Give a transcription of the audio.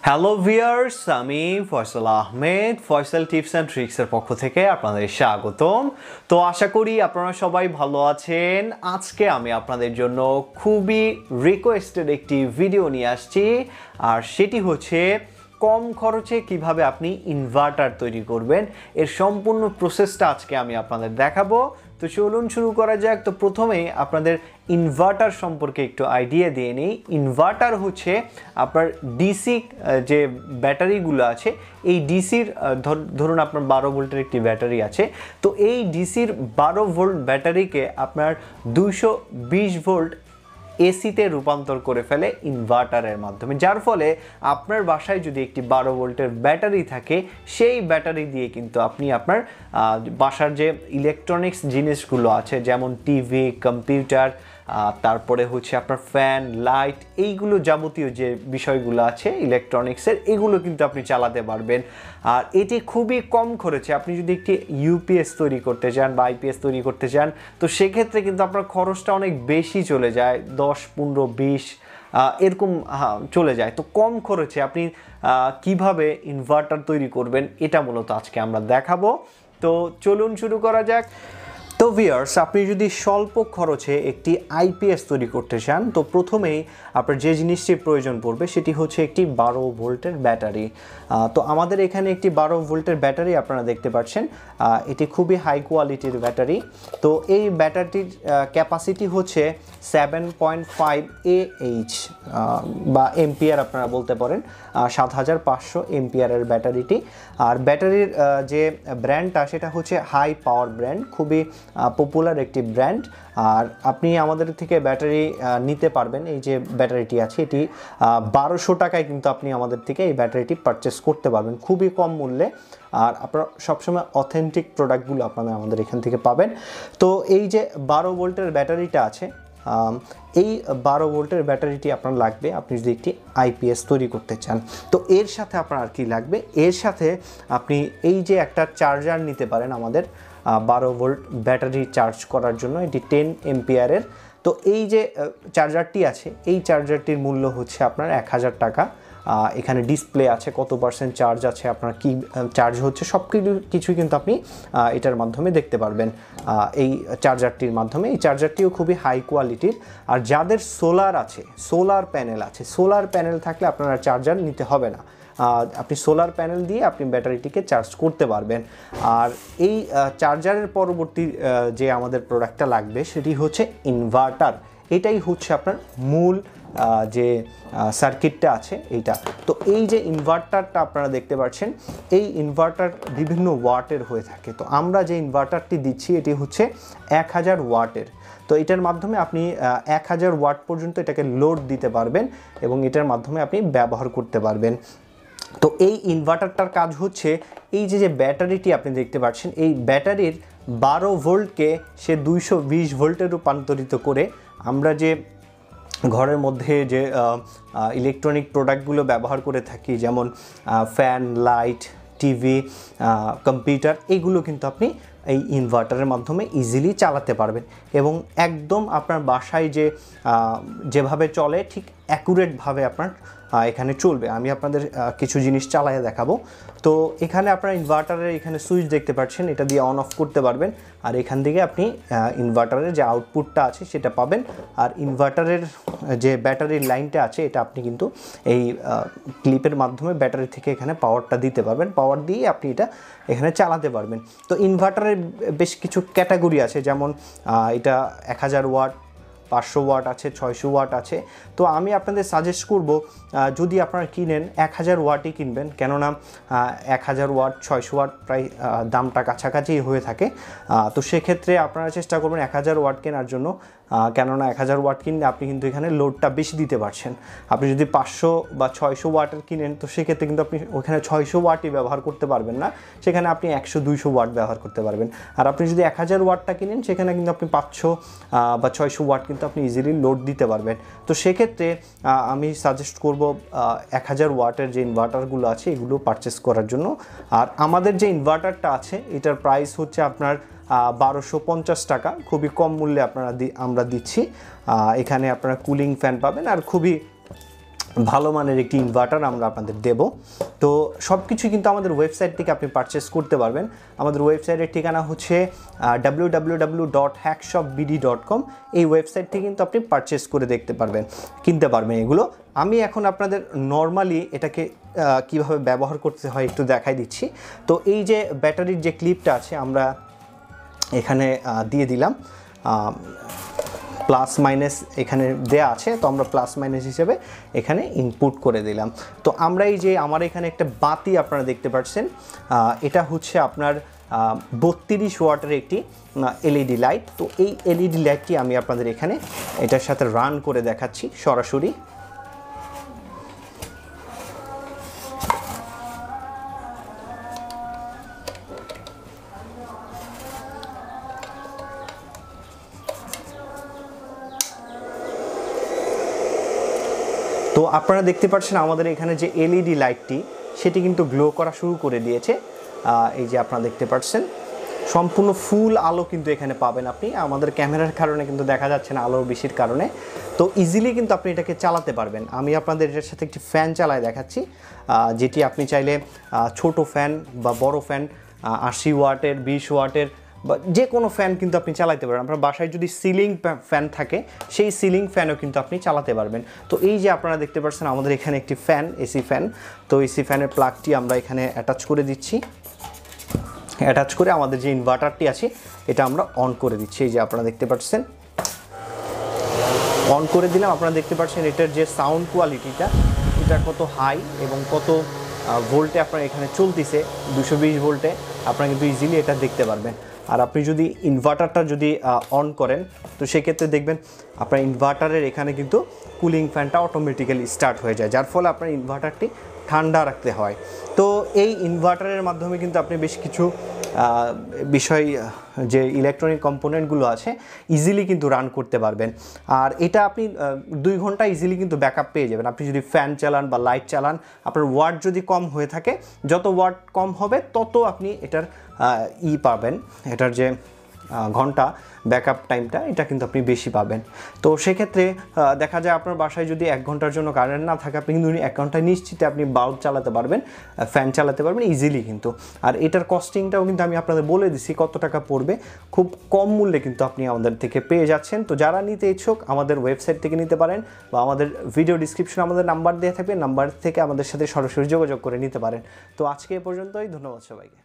Hello viewers, আমি Faisal Ahmed Faisal tips and ট্রিক্সের পক্ষ থেকে আপনাদের স্বাগতম। তো আশা করি আপনারা সবাই ভালো আছেন। আজকে আমি আপনাদের জন্য খুবই রিকোয়েস্টেড একটি ভিডিও নিয়ে আসছি, আর সেটি হচ্ছে কম খরচে কিভাবে আপনি ইনভার্টার তৈরি করবেন। এর সম্পূর্ণ প্রসেসটা আজকে আমি আপনাদের দেখাবো। তো চলুন শুরু করা যাক। তো প্রথমেই আপনাদের ইনভার্টার সম্পর্কে একটু আইডিয়া দিয়ে নিই। ইনভার্টার হচ্ছে আপনার ডিসি যে ব্যাটারিগুলো আছে, এই ডিসির ধরুন আপনার 12 ভোল্টের একটি ব্যাটারি আছে। তো এই ডিসির 12 ভোল্ট ব্যাটারিকে আপনার 220 ভোল্ট এসিতে রূপান্তর করে ফেলে ইনভার্টারের মাধ্যমে, যার ফলে আপনার বাসায় যদি একটি 12 ভোল্টের ব্যাটারি থাকে, সেই ব্যাটারি দিয়ে কিন্তু আপনি আপনার বাসার যে ইলেকট্রনিক্স জিনিসগুলো আছে, যেমন টিভি, কম্পিউটার, তারপরে হচ্ছে আপনার ফ্যান, লাইট, এইগুলো যাবতীয় যে বিষয়গুলো আছে ইলেকট্রনিক্সের, এগুলো কিন্তু আপনি চালাতে পারবেন। আর এটি খুবই কম খরচে। আপনি যদি একটি ইউপিএস তৈরি করতে চান বা আইপিএস তৈরি করতে চান, তো সেক্ষেত্রে কিন্তু আপনার খরচটা অনেক বেশি চলে যায়, 10, 15, 20 এরকম চলে যায়। তো কম খরচে আপনি কিভাবে ইনভার্টার তৈরি করবেন, এটা মূলত আজকে আমরা দেখাবো। তো চলুন শুরু করা যাক। তো ভিউয়ার্স, আপনি যদি স্বল্প খরচে একটি আইপিএস তৈরি করতে চান, তো প্রথমেই আপনার যে জিনিসটির প্রয়োজন পড়বে সেটি হচ্ছে একটি 12 ভোল্টের ব্যাটারি। তো আমাদের এখানে একটি 12 ভোল্টের ব্যাটারি আপনারা দেখতে পাচ্ছেন। এটি খুবই হাই কোয়ালিটির ব্যাটারি। তো এই ব্যাটারিটির ক্যাপাসিটি হচ্ছে 7.5 AH বা এম্পিয়ার আপনারা বলতে পারেন, 7500 এম্পিয়ারের ব্যাটারিটি। আর ব্যাটারির যে ব্র্যান্ডটা সেটা হচ্ছে হাই পাওয়ার ব্র্যান্ড, খুবই পপুলার একটি ব্র্যান্ড। আর আপনি আমাদের থেকে ব্যাটারি নিতে পারবেন। এই যে ব্যাটারিটি আছে, এটি 1200 টাকায় কিন্তু আপনি আমাদের থেকে এই ব্যাটারিটি পারচেস করতে পারবেন খুবই কম মূল্যে। আর আপনারা সবসময় অথেন্টিক প্রোডাক্টগুলো আপনারা আমাদের এখান থেকে পাবেন। তো এই যে 12 ভোল্টের ব্যাটারিটা আছে, এই 12 ভোল্টের ব্যাটারিটি আপনার লাগবে আপনি যদি একটি আইপিএস তৈরি করতে চান। তো এর সাথে আপনার আর কি লাগবে, এর সাথে আপনি এই যে একটা চার্জার নিতে পারেন আমাদের 12 ভোল্ট ব্যাটারি চার্জ করার জন্য। এটি 10 এম্পিয়ারের। তো এই যে চার্জারটি আছে, এই চার্জারটির মূল্য হচ্ছে আপনার 1000 টাকা। এখানে ডিসপ্লে আছে কত পার্সেন্ট চার্জ আছে, আপনার কি চার্জ হচ্ছে, সব কিছুই কিন্তু আপনি এটার মাধ্যমে দেখতে পারবেন এই চার্জারটির মাধ্যমে। এই চার্জারটিও খুবই হাই কোয়ালিটির। আর যাদের সোলার আছে, সোলার প্যানেল আছে, সোলার প্যানেল থাকলে আপনারা চার্জার নিতে হবে না, আপনি সোলার প্যানেল দিয়ে আপনি ব্যাটারিটিকে চার্জ করতে পারবেন। আর এই চার্জারের পরবর্তী যে আমাদের প্রোডাক্টটা লাগবে সেটি হচ্ছে ইনভার্টার। এটাই হচ্ছে আপনার মূল যে সার্কিটটা আছে এইটা। তো এই যে ইনভার্টারটা আপনারা দেখতে পাচ্ছেন, এই ইনভার্টার বিভিন্ন ওয়াটের হয়ে থাকে। তো আমরা যে ইনভার্টারটি দিচ্ছি এটি হচ্ছে 1000 ওয়াটের। তো এটার মাধ্যমে আপনি 1000 ওয়াট পর্যন্ত এটাকে লোড দিতে পারবেন এবং এটার মাধ্যমে আপনি ব্যবহার করতে পারবেন। তো এই ইনভার্টারটার কাজ হচ্ছে, এই যে ব্যাটারিটি আপনি দেখতে পাচ্ছেন, এই ব্যাটারির 12 ভোল্টকে সে 220 ভোল্টে রূপান্তরিত করে আমরা যে ঘরের মধ্যে যে ইলেকট্রনিক প্রোডাক্টগুলো ব্যবহার করে থাকি, যেমন ফ্যান, লাইট, টিভি, কম্পিউটার, এইগুলো কিন্তু আপনি এই ইনভার্টারের মাধ্যমে ইজিলি চালাতে পারবেন এবং একদম আপনার বাসায় যেভাবে চলে ঠিক অ্যাকুরেটভাবে আপনার এখানে চলবে। আমি আপনাদের কিছু জিনিস চালায় দেখাবো। তো এখানে আপনার ইনভার্টারের এখানে সুইচ দেখতে পাচ্ছেন, এটা দিয়ে অন অফ করতে পারবেন। আর এখান থেকে আপনি ইনভার্টারের যে আউটপুটটা আছে সেটা পাবেন। আর ইনভার্টারের যে ব্যাটারির লাইনটা আছে, এটা আপনি কিন্তু এই ক্লিপের মাধ্যমে ব্যাটারি থেকে এখানে পাওয়ারটা দিতে পারবেন। পাওয়ার দিয়ে আপনি এটা এখানে চালাতে পারবেন। তো ইনভার্টারের বেশ কিছু ক্যাটাগরি আছে, যেমন এটা 1000 ওয়াট, 500 ওয়াট আছে, 600 ওয়াট আছে। তো আমি আপনাদের সাজেস্ট করব, যদি আপনারা কিনেন 1000 ওয়াটই কিনবেন, কেননা 1000 ওয়াট 600 ওয়াট প্রায় দামটা কাছাকাছি হয়ে থাকে। তো সেক্ষেত্রে আপনারা চেষ্টা করবেন 1000 ওয়াট কেনার জন্য, কেননা 1000 ওয়াট কিনলে আপনি কিন্তু এখানে লোডটা বেশি দিতে পারছেন। আপনি যদি 500 বা 600 ওয়াটের কিনেন, তো সেক্ষেত্রে কিন্তু আপনি ওখানে 600 ওয়াটই ব্যবহার করতে পারবেন না, সেখানে আপনি 100-200 ওয়াট ব্যবহার করতে পারবেন। আর আপনি যদি 1000 ওয়াটটা কিনেন, সেখানে কিন্তু আপনি 500 বা 600 ওয়াট কিন্তু আপনি ইজিলি লোড দিতে পারবেন। তো সেক্ষেত্রে আমি সাজেস্ট করব 1000 ওয়াটের যে ইনভার্টারগুলো আছে এগুলো পারচেস করার জন্য। আর আমাদের যে ইনভার্টারটা আছে এটার প্রাইস হচ্ছে আপনার 1250 টাকা, খুবই কম মূল্যে আমরা দিচ্ছি। এখানে আপনারা কুলিং ফ্যান পাবেন আর খুবই ভালো মানের একটি ইনভার্টার আমরা আপনাদের দেব। তো সব কিছু কিন্তু আমাদের ওয়েবসাইট থেকে আপনি পারচেস করতে পারবেন। আমাদের ওয়েবসাইটের ঠিকানা হচ্ছে www.hackshopbd.com। এই ওয়েবসাইট থেকে কিন্তু আপনি পারচেস করে কিনতে পারবেন এগুলো। আমি এখন আপনাদের নর্মালি এটাকে কিভাবে ব্যবহার করতে হয় একটু দেখাই দিচ্ছি। তো এই যে ব্যাটারির যে ক্লিপটা আছে আমরা এখানে দিয়ে দিলাম, প্লাস মাইনাস এখানে দেয়া আছে, তো আমরা প্লাস মাইনাস হিসেবে এখানে ইনপুট করে দিলাম। তো আমরা এই যে আমার এখানে একটা বাতি আপনারা দেখতে পাচ্ছেন, এটা হচ্ছে আপনার 32 ওয়াটের একটি এলইডি লাইট। তো এই এলইডি লাইটটি আমি আপনাদের এখানে এটার সাথে রান করে দেখাচ্ছি সরাসরি। তো আপনারা দেখতে পাচ্ছেন আমাদের এখানে যে এলইডি লাইটটি সেটি কিন্তু গ্লো করা শুরু করে দিয়েছে। এই যে আপনারা দেখতে পাচ্ছেন সম্পূর্ণ ফুল আলো কিন্তু এখানে পাবেন আপনি। আমাদের ক্যামেরার কারণে কিন্তু দেখা যাচ্ছে না আলোর বেশির কারণে। তো ইজিলি কিন্তু আপনি এটাকে চালাতে পারবেন। আমি আপনাদের এটার সাথে একটি ফ্যান চালায় দেখাচ্ছি, যেটি আপনি চাইলে ছোট ফ্যান বা বড় ফ্যান 80 ওয়াটের 20 ওয়াটের বা যে কোনো ফ্যান কিন্তু আপনি চালাতে পারবেন। আপনার বাসায় যদি সিলিং ফ্যান থাকে সেই সিলিং ফ্যানও কিন্তু আপনি চালাতে পারবেন। তো এই যে আপনারা দেখতে পাচ্ছেন আমাদের এখানে একটি ফ্যান, এসি ফ্যান। তো এসি ফ্যানের প্লাগটি আমরা এখানে অ্যাটাচ করে দিচ্ছি। অ্যাটাচ করে আমাদের যে ইনভার্টারটি আছে এটা আমরা অন করে দিচ্ছি। এই যে আপনারা দেখতে পাচ্ছেন অন করে দিলাম। আপনারা দেখতে পাচ্ছেন এটার যে সাউন্ড কোয়ালিটিটা এটা কত হাই এবং কত ভোল্টে আপনার এখানে চলতেছে, 220 ভোল্টে আপনারা কিন্তু ইজিলি এটা দেখতে পারবেন। আর আপনি যদি ইনভার্টারটা যদি অন করেন তো সেক্ষেত্রে দেখবেন আপনার ইনভার্টারের এখানে কিন্তু কুলিং ফ্যানটা অটোমেটিক্যালি স্টার্ট হয়ে যায়, যার ফলে আপনার ইনভার্টারটি ঠান্ডা রাখতে হয়। তো এই ইনভার্টারের মাধ্যমে কিন্তু আপনি বেশ কিছু বিষয় যে ইলেকট্রনিক কম্পোনেন্টগুলো আছে ইজিলি কিন্তু রান করতে পারবেন। আর এটা আপনি 2 ঘন্টা ইজিলি কিন্তু ব্যাকআপ পেয়ে যাবেন। আপনি যদি ফ্যান চালান বা লাইট চালান, আপনার ওয়াট যদি কম হয়ে থাকে, যত ওয়াট কম হবে তত আপনি এটার পাবেন, এটার যে ঘন্টা ব্যাকআপ টাইমটা এটা কিন্তু আপনি বেশি পাবেন। তো সেক্ষেত্রে দেখা যায় আপনার বাসায় যদি 1 ঘন্টার জন্য কারেন্ট না থাকে, আপনি কিন্তু 1 ঘন্টায় নিশ্চিত আপনি বাল্ব চালাতে পারবেন, ফ্যান চালাতে পারবেন ইজিলি কিন্তু। আর এটার কস্টিংটাও কিন্তু আমি আপনাদের বলে দিছি কত টাকা পড়বে, খুব কম মূল্যে কিন্তু আপনি আমাদের থেকে পেয়ে যাচ্ছেন। তো যারা নিতে ইচ্ছুক আমাদের ওয়েবসাইট থেকে নিতে পারেন বা আমাদের ভিডিও ডিসক্রিপশনে আমাদের নাম্বার দেওয়া থাকবে, নাম্বার থেকে আমাদের সাথে সরাসরি যোগাযোগ করে নিতে পারেন। তো আজকে এ পর্যন্তই, ধন্যবাদ সবাইকে।